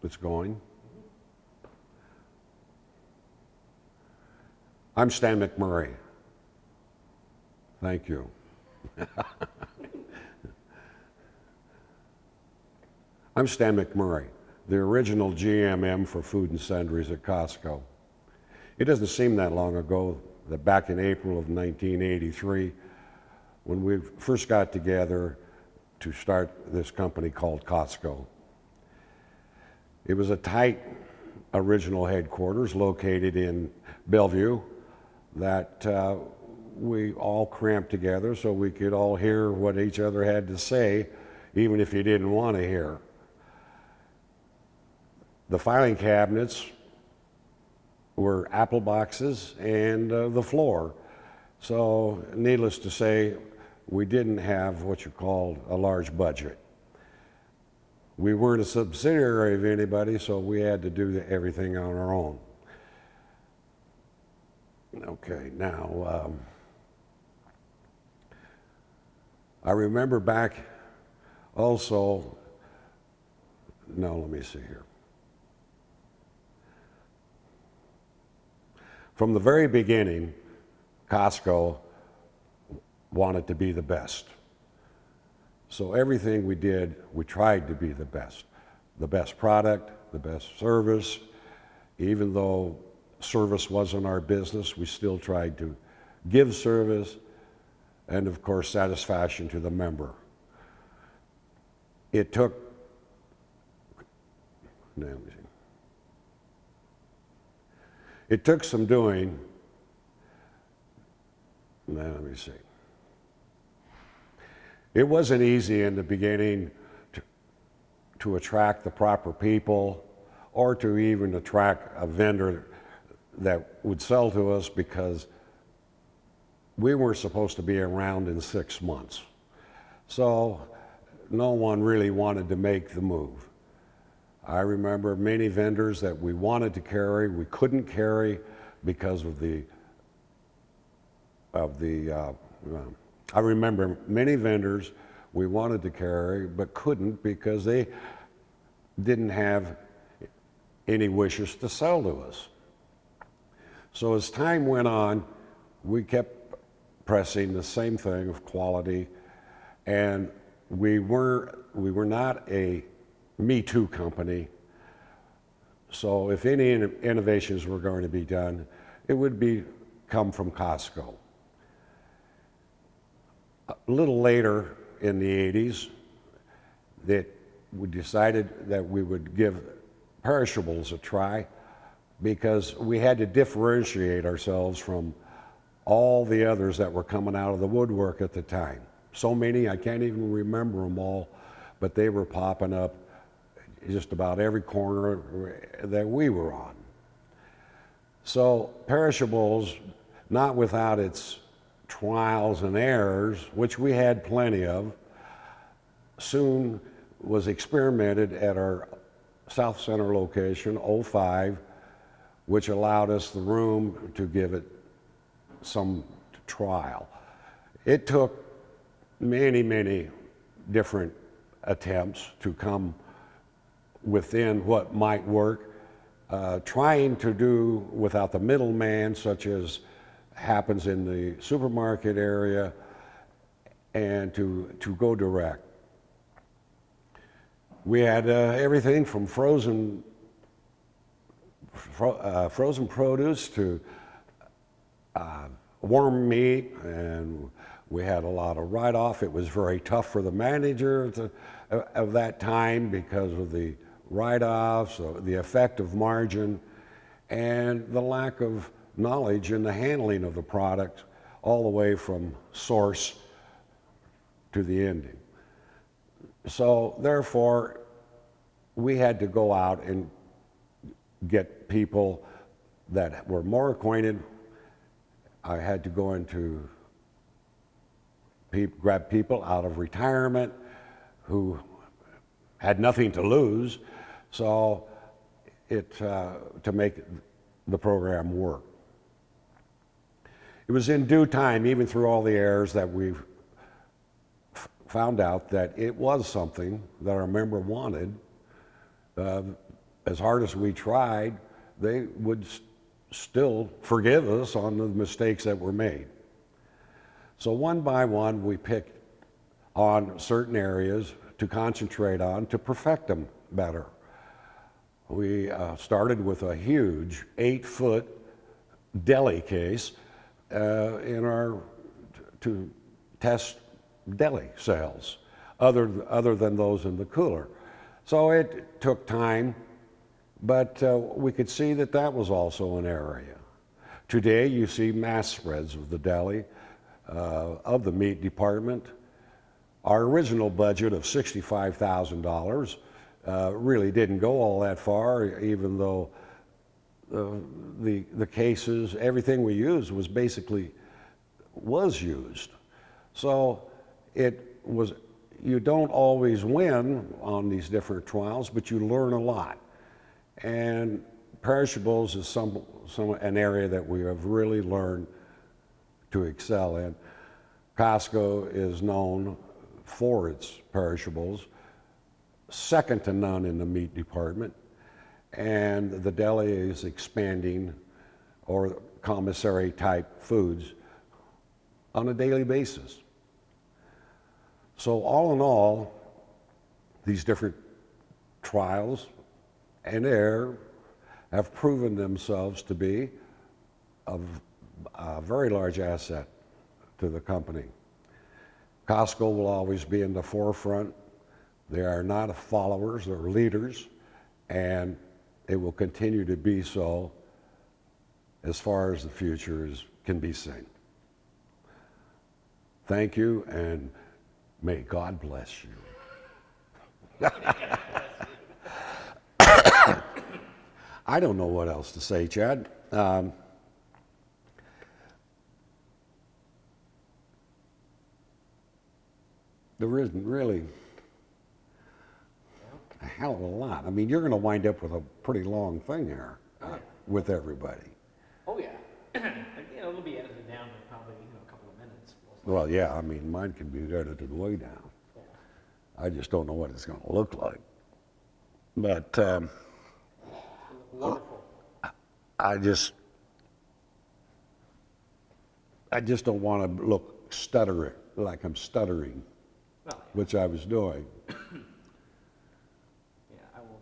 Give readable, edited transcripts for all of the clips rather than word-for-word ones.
It's going. I'm Stan McMurray. Thank you. I'm Stan McMurray, the original GMM for Food and Sundries at Costco. It doesn't seem that long ago that back in April of 1983, when we first got together to start this company called Costco. It was a tight original headquarters located in Bellevue that we all cramped together so we could all hear what each other had to say, even if you didn't want to hear. The filing cabinets were apple boxes and the floor. So needless to say, we didn't have what you called a large budget. We weren't a subsidiary of anybody, so we had to do everything on our own. Okay, now, I remember back also, no, let me see here. From the very beginning, Costco wanted to be the best. So everything we did, we tried to be the best. The best product, the best service. Even though service wasn't our business, we still tried to give service and, of course, satisfaction to the member. It took, it took some doing. Let me see. It wasn't easy in the beginning to attract the proper people or to even attract a vendor that would sell to us because we weren't supposed to be around in 6 months. So no one really wanted to make the move. I remember many vendors that we wanted to carry, we couldn't carry because of I remember many vendors we wanted to carry but couldn't because they didn't have any wishes to sell to us. So as time went on, we kept pressing the same thing of quality, and we were not a Me Too company. So if any innovations were going to be done, it would come from Costco. A little later in the 80s, that we decided that we would give perishables a try because we had to differentiate ourselves from all the others that were coming out of the woodwork at the time. So many, I can't even remember them all, but they were popping up just about every corner that we were on. So perishables, not without its trials and errors, which we had plenty of, soon was experimented at our South Center location, 05, which allowed us the room to give it some trial. It took many, many different attempts to come within what might work, trying to do without the middleman, such as happens in the supermarket area, and to go direct. We had everything from frozen produce to warm meat, and we had a lot of write-off. It was very tough for the manager of that time because of the write-offs, the effect of margin, and the lack of knowledge in the handling of the product all the way from source to the ending. So therefore, we had to go out and get people that were more acquainted. I had to go into grab people out of retirement who had nothing to lose, so to make the program work. It was in due time, even through all the errors, that we found out that it was something that our member wanted. as hard as we tried, they would still forgive us on the mistakes that were made. So one by one, we picked on certain areas to concentrate on to perfect them better. We started with a huge 8-foot deli case to test deli sales, other than those in the cooler. So it took time, but we could see that that was also an area. Today, you see mass spreads of the deli, of the meat department. Our original budget of $65,000 really didn't go all that far, even though the cases, everything we used was used. So it was, you don't always win on these different trials, but you learn a lot. And perishables is an area that we have really learned to excel in. Costco is known for its perishables, second to none in the meat department, and the deli is expanding, or commissary type foods, on a daily basis. So all in all, these different trials and error have proven themselves to be a very large asset to the company. Costco will always be in the forefront. They are not followers, they're leaders, and it will continue to be so as far as the future can be seen. Thank you, and may God bless you. I don't know what else to say, Chad. There isn't really a hell of a lot. I mean, you're going to wind up with a pretty long thing here with everybody. Oh, yeah. It'll be edited down to probably a couple of minutes. Well, yeah, I mean, mine can be edited way down. Yeah. I just don't know what it's going to look like. But wonderful. I just don't want to look like I'm stuttering, Well, which I was doing. yeah, I won't.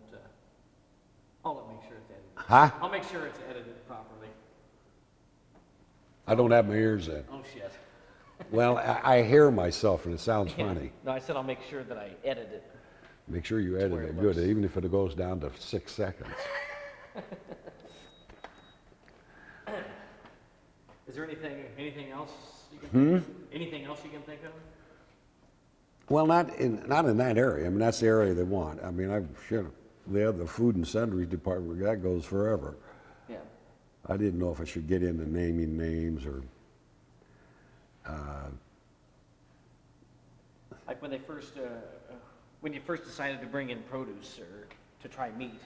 I'll make sure it's edited. Huh? I'll make sure it's edited properly. I don't have my ears in. Oh, shit. Well, I hear myself and it sounds funny. No, I said I'll make sure that I edit it. Make sure you edit where it it good, looks. even if it goes down to 6 seconds. Is there anything else you can anything else you can think of? Well, not in that area. I mean, that's the area they want. I mean, they have the food and sundries department. That goes forever. Yeah. I didn't know if I should get into naming names or. Like when you first decided to bring in produce or to try meat,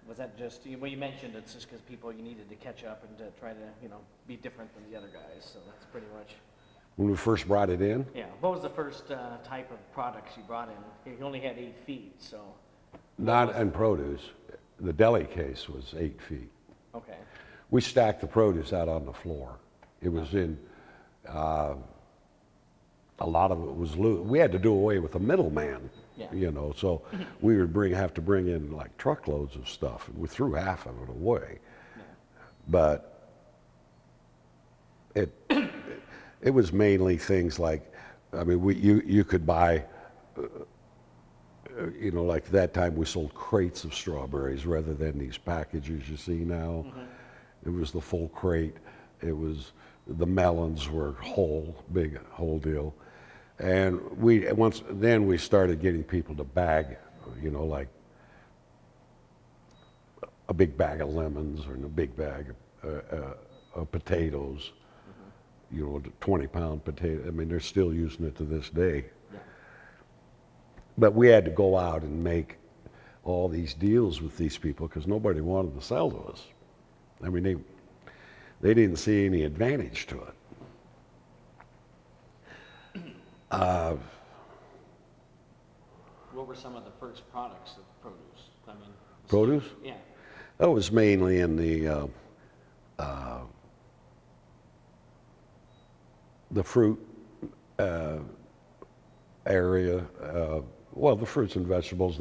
was that just, well, you mentioned it's just because you needed to catch up and to try to, be different than the other guys, so that's pretty much. When we first brought it in, Yeah, what was the first type of products you brought in? You only had 8 feet, so. not in produce. The deli case was 8 feet. Okay, We stacked the produce out on the floor. It was in. A lot of it was loose. We had to do away with the middleman, Yeah. So we would have to bring in like truckloads of stuff, and we threw half of it away. yeah, But it was mainly things like, I mean, you could buy, like that time we sold crates of strawberries rather than these packages you see now. It was the full crate. The melons were big whole deal. And then we started getting people to bag, like a big bag of lemons or a big bag of potatoes, 20-pound potato. I mean, they're still using it to this day. yeah. But we had to go out and make all these deals with these people because nobody wanted to sell to us. I mean, they didn't see any advantage to it. What were some of the first products of produce? I mean, Produce? Yeah. That was mainly in the fruit area. Well, the fruits and vegetables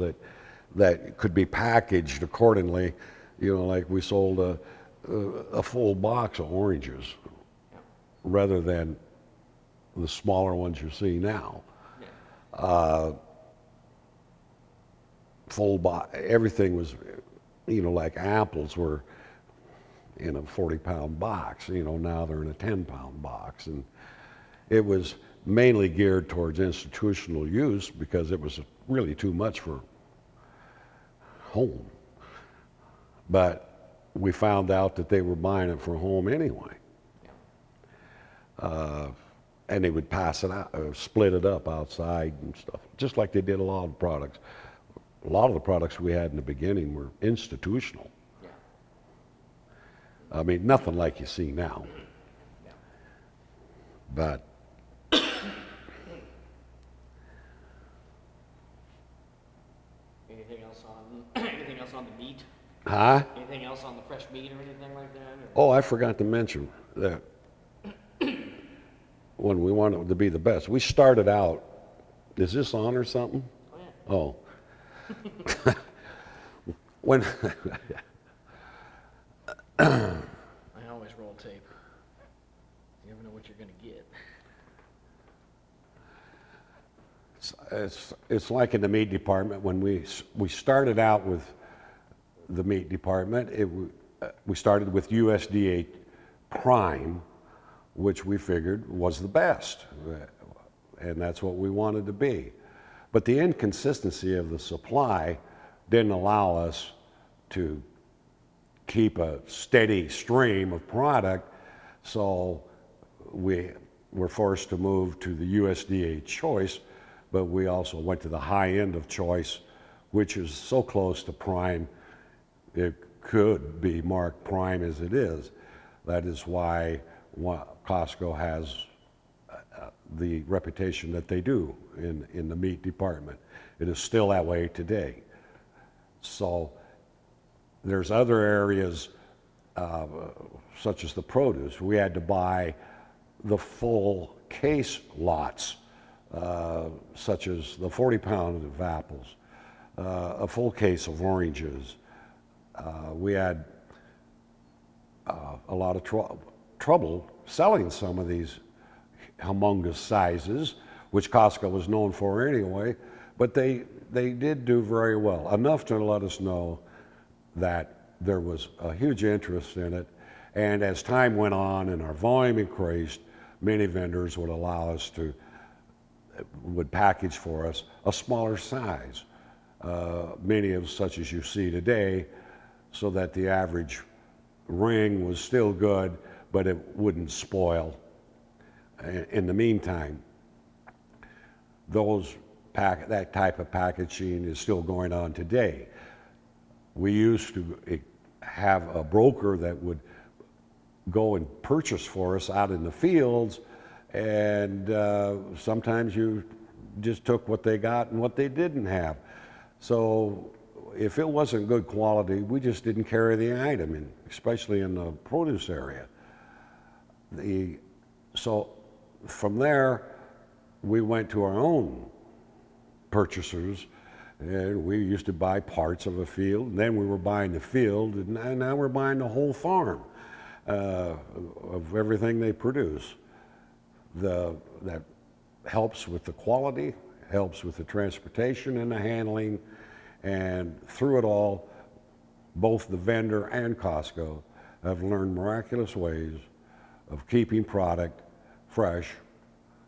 that could be packaged accordingly. You know, like we sold a full box of oranges rather than the smaller ones you see now. Yeah. Full box, everything was, you know, like apples were in a 40-pound box. You know, now they're in a 10-pound box, and it was mainly geared towards institutional use because it was really too much for home. But we found out that they were buying it for home anyway. And they would pass it out, split it up outside and stuff, just like they did a lot of products. A lot of the products we had in the beginning were institutional. Yeah. I mean, nothing like you see now. Yeah. But Anything else on anything else on the meat? huh? Anything else on the fresh meat or anything like that? Or? Oh, I forgot to mention that when we wanted to be the best, we started out. Is this on or something? Oh, Oh. yeah. When I always roll tape. You never know what you're going to get. it's like in the meat department when we started out with the meat department, we started with USDA Prime, which we figured was the best, and that's what we wanted to be. But the inconsistency of the supply didn't allow us to keep a steady stream of product, so we were forced to move to the USDA Choice, but we also went to the high end of Choice, which is so close to Prime, it could be marked Prime as it is. That is why Costco has the reputation that they do in the meat department. It is still that way today. So there's other areas, such as the produce. We had to buy the full case lots, such as the 40-pound of apples, a full case of oranges. We had a lot of trouble selling some of these humongous sizes, which Costco was known for anyway, but they did do very well, enough to let us know that there was a huge interest in it. And as time went on and our volume increased, many vendors would allow us would package for us a smaller size, many of such as you see today, so that the average ring was still good, but it wouldn't spoil. In the meantime, that type of packaging is still going on today. We used to have a broker that would go and purchase for us out in the fields, and sometimes you just took what they got and what they didn't have. So if it wasn't good quality, we just didn't carry the item, especially in the produce area. So from there, we went to our own purchasers, and we used to buy parts of a field, and then we were buying the field, and now we're buying the whole farm of everything they produce. That helps with the quality, helps with the transportation and the handling, and through it all, both the vendor and Costco have learned miraculous ways of keeping product fresh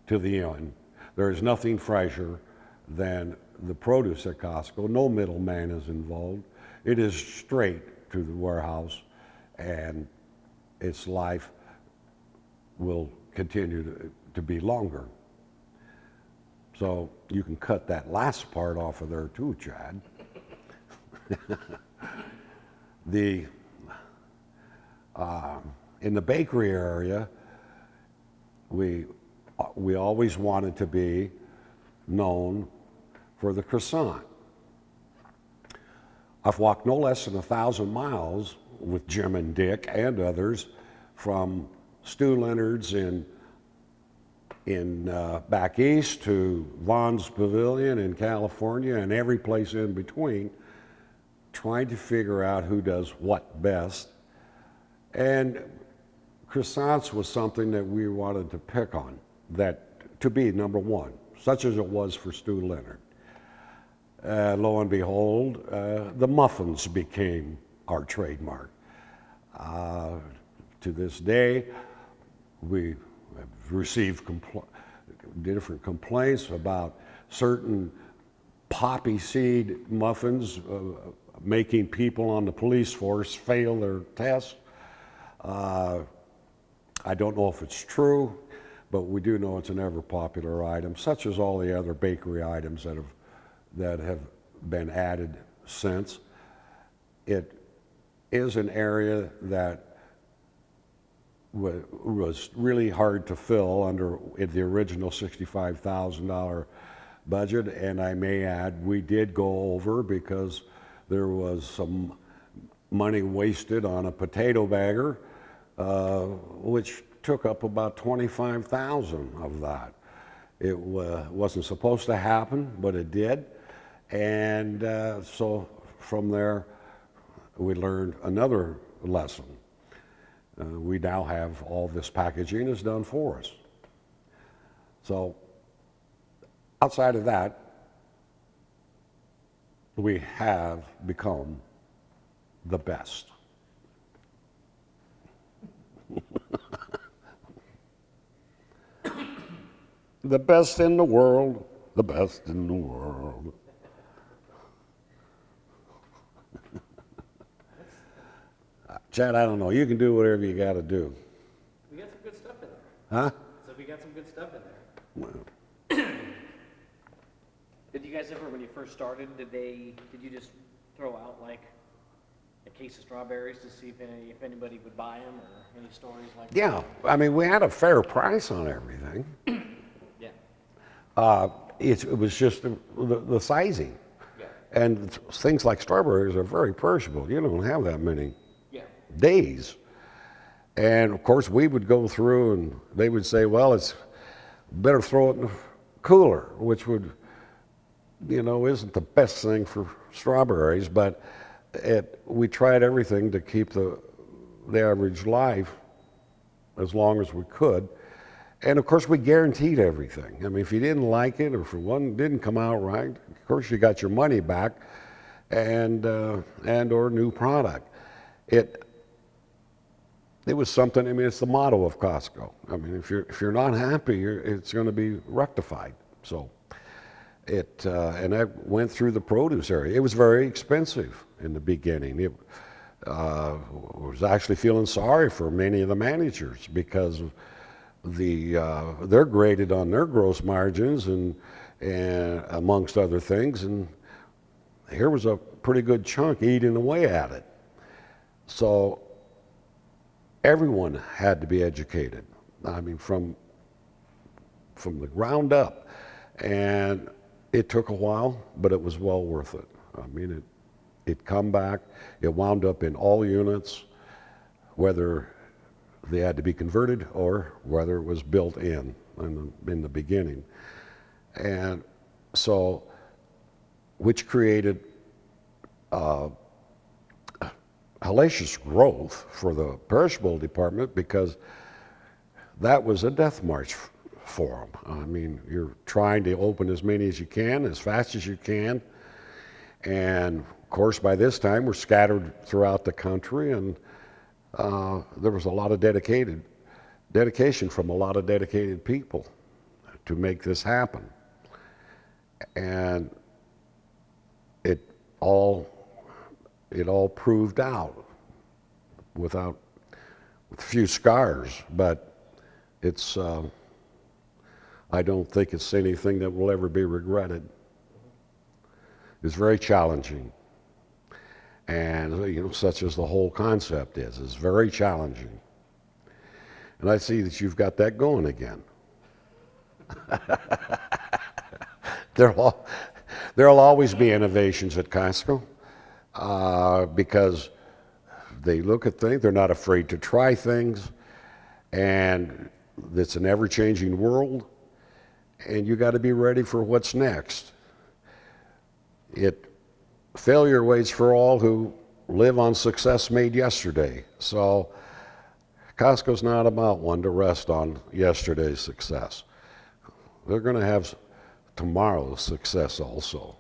to the end. There is nothing fresher than the produce at Costco. No middleman is involved. It is straight to the warehouse, and its life will continue to be longer. So you can cut that last part off of there too, Chad. In the bakery area, we always wanted to be known for the croissant. I've walked no less than 1,000 miles with Jim and Dick and others from Stu Leonard's in back east to Vaughn's Pavilion in California and every place in between, trying to figure out who does what best. And croissants was something that we wanted to pick on, that to be number one, such as it was for Stu Leonard. Lo and behold, the muffins became our trademark. To this day, we have received different complaints about certain poppy seed muffins making people on the police force fail their tests. I don't know if it's true, but we do know it's an ever popular item, such as all the other bakery items that have been added since. It is an area that was really hard to fill under the original $65,000 budget, and I may add, we did go over because there was some money wasted on a potato bagger, which took up about $25,000 of that. It wasn't supposed to happen, but it did. And so from there, we learned another lesson. We now have all this packaging is done for us. So outside of that, we have become the best. The best in the world, the best in the world. Chad, I don't know. You can do whatever you got to do. We got some good stuff in there. Huh? So we got some good stuff in there. Well, Did you guys ever, when you first started, did you just throw out like a case of strawberries to see if anybody would buy them, or any stories like that? yeah, I mean, we had a fair price on everything. Yeah. It was just the sizing. Yeah. And things like strawberries are very perishable. You don't have that many Yeah. days. And of course, we would go through and they would say, well, it's better throw it in the cooler, which would, isn't the best thing for strawberries, but we tried everything to keep the average life as long as we could. And of course, we guaranteed everything. I mean, if you didn't like it or if one didn't come out right, of course, you got your money back and or new product. It was something. I mean, it's the motto of Costco. I mean, if you're not happy, it's going to be rectified. So and I went through the produce area. It was very expensive in the beginning. It was actually feeling sorry for many of the managers because they're graded on their gross margins and amongst other things, and here was a pretty good chunk eating away at it. So everyone had to be educated. I mean, from the ground up, and it took a while, but it was well worth it. I mean, it come back. It wound up in all units, whether they had to be converted or whether it was built in the beginning. And so, which created hellacious growth for the perishable department, because that was a death march for them. I mean, you're trying to open as many as you can, as fast as you can. And of course, by this time, we're scattered throughout the country, and there was a lot of dedication from a lot of dedicated people to make this happen. And it all proved out with few scars, but it's I don't think it's anything that will ever be regretted. It's very challenging. And such as the whole concept is very challenging. And I see that you've got that going again. There'll always be innovations at Costco. because they look at things, they're not afraid to try things, and it's an ever-changing world, and you got to be ready for what's next. Failure waits for all who live on success made yesterday. So Costco's not about one to rest on yesterday's success. They're going to have tomorrow's success also.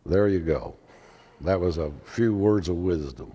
There you go. That was a few words of wisdom.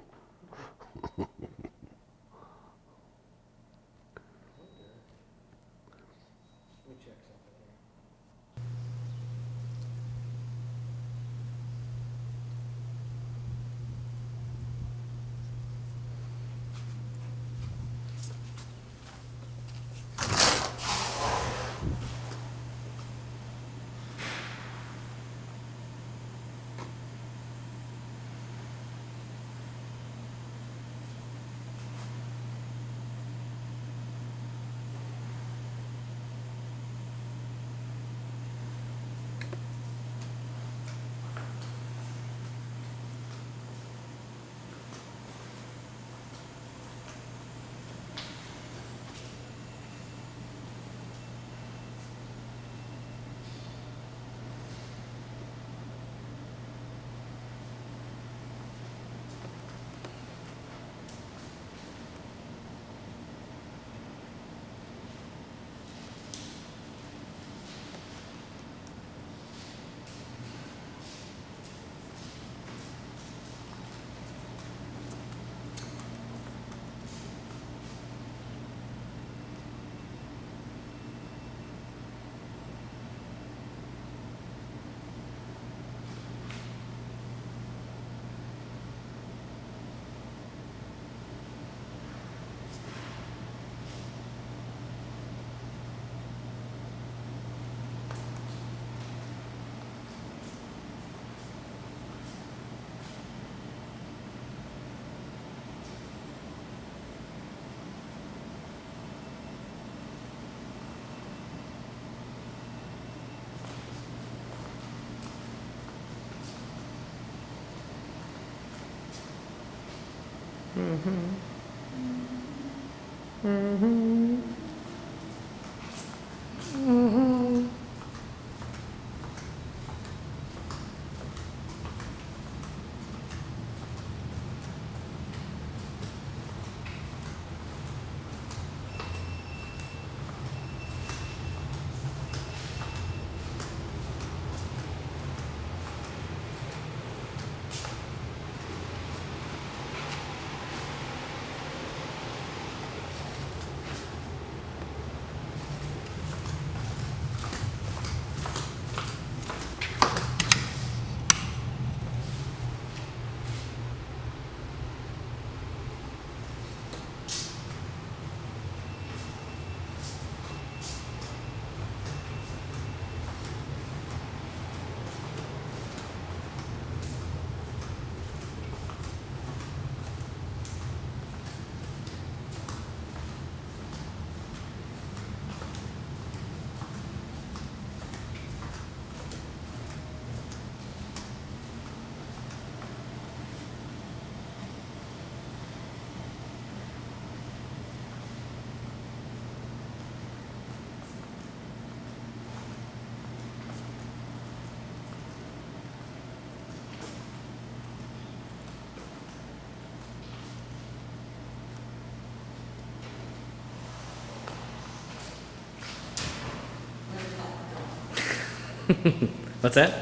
What's that?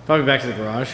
Probably back to the garage.